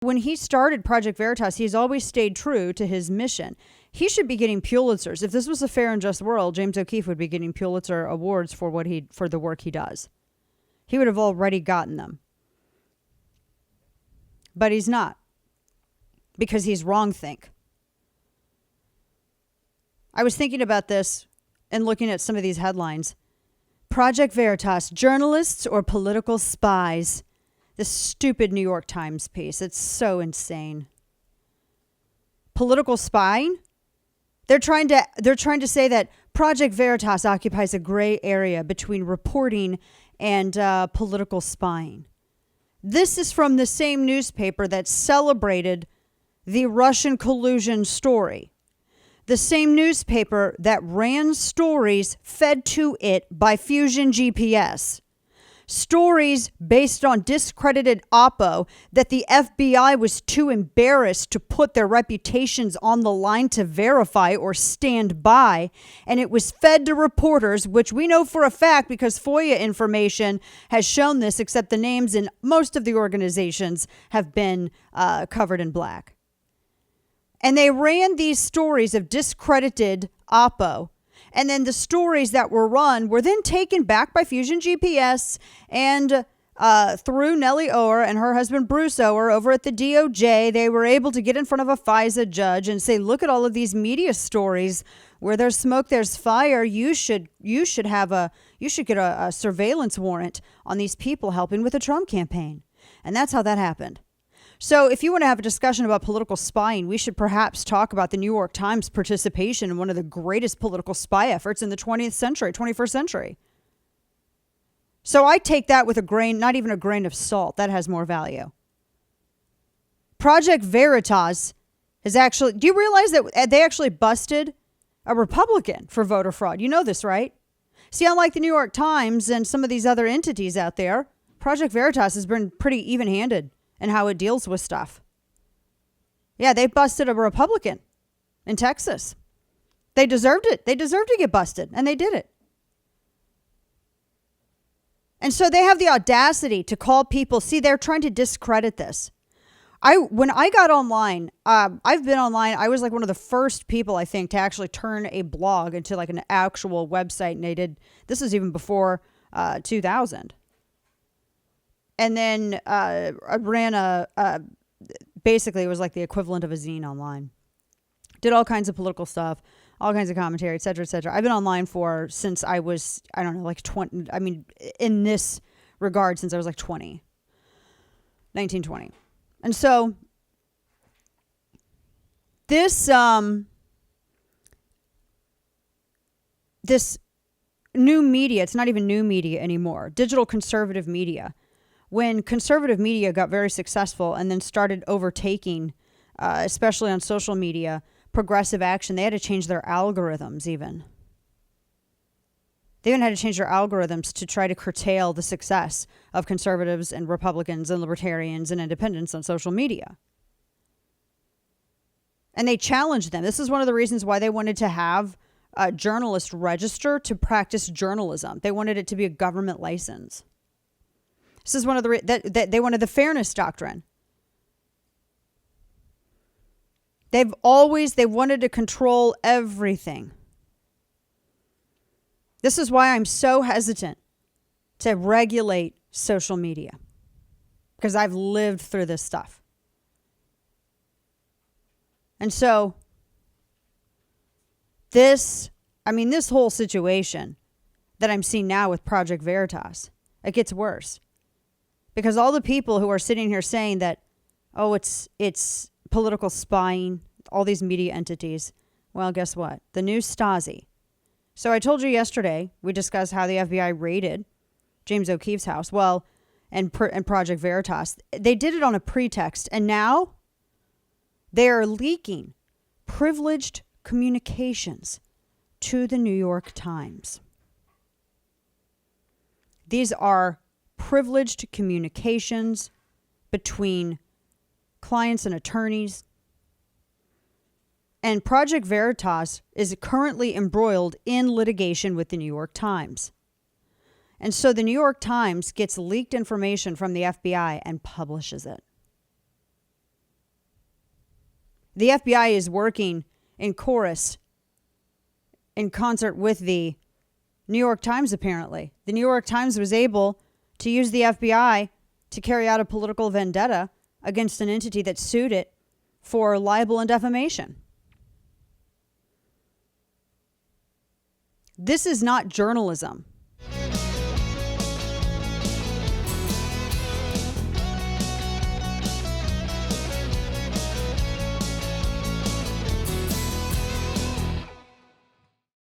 When he started Project Veritas, he's always stayed true to his mission. He should be getting Pulitzers. If this was a fair and just world, James O'Keefe would be getting Pulitzer awards for the work he does. He would have already gotten them. But he's not. Because he's wrong-think. I was thinking about this and looking at some of these headlines. Project Veritas, journalists or political spies? This stupid New York Times piece. It's so insane. Political spying? They're trying to say that Project Veritas occupies a gray area between reporting and political spying. This is from the same newspaper that celebrated the Russian collusion story. The same newspaper that ran stories fed to it by Fusion GPS. Stories based on discredited Oppo that the FBI was too embarrassed to put their reputations on the line to verify or stand by. And it was fed to reporters, which we know for a fact because FOIA information has shown this, except the names in most of the organizations have been covered in black. And they ran these stories of discredited Oppo. And then the stories that were run were then taken back by Fusion GPS and through Nellie Ohr and her husband Bruce Ohr over at the DOJ. They were able to get in front of a FISA judge and say, look at all of these media stories where there's smoke, there's fire. You should get a surveillance warrant on these people helping with the Trump campaign. And that's how that happened. So if you want to have a discussion about political spying, we should perhaps talk about the New York Times participation in one of the greatest political spy efforts in the 21st century. So I take that with a grain, not even a grain of salt. That has more value. Project Veritas is actually, do you realize that they actually busted a Republican for voter fraud? You know this, right? See, unlike the New York Times and some of these other entities out there, Project Veritas has been pretty even-handed and how it deals with stuff. Yeah, they busted a Republican in Texas. They deserved it. They deserved to get busted, and they did it. And so they have the audacity to call people. See, they're trying to discredit this. When I got online, I've been online. I was like one of the first people, I think, to actually turn a blog into like an actual website. And this was even before 2000. And then I ran basically it was like the equivalent of a zine online. Did all kinds of political stuff, all kinds of commentary, et cetera, et cetera. I've been online since I was, I don't know, like 20. I mean, in this regard, since I was like 20. 1920. And so this new media, it's not even new media anymore, digital conservative media. When conservative media got very successful and then started overtaking, especially on social media, progressive action, they had to change their algorithms even. They even had to change their algorithms to try to curtail the success of conservatives and Republicans and libertarians and independents on social media. And they challenged them. This is one of the reasons why they wanted to have a journalist register to practice journalism. They wanted it to be a government license. This is one of the they wanted the fairness doctrine. They wanted to control everything. This is why I'm so hesitant to regulate social media, because I've lived through this stuff. And so this whole situation that I'm seeing now with Project Veritas, it gets worse. Because all the people who are sitting here saying that, oh, it's political spying, all these media entities, well, guess what? The new Stasi. So I told you yesterday, we discussed how the FBI raided James O'Keefe's house. Well, and Project Veritas. They did it on a pretext. And now they are leaking privileged communications to the New York Times. These are privileged communications between clients and attorneys. And Project Veritas is currently embroiled in litigation with the New York Times. And so the New York Times gets leaked information from the FBI and publishes it. The FBI is working in chorus, in concert with the New York Times, apparently. The New York Times was able to use the FBI to carry out a political vendetta against an entity that sued it for libel and defamation. This is not journalism.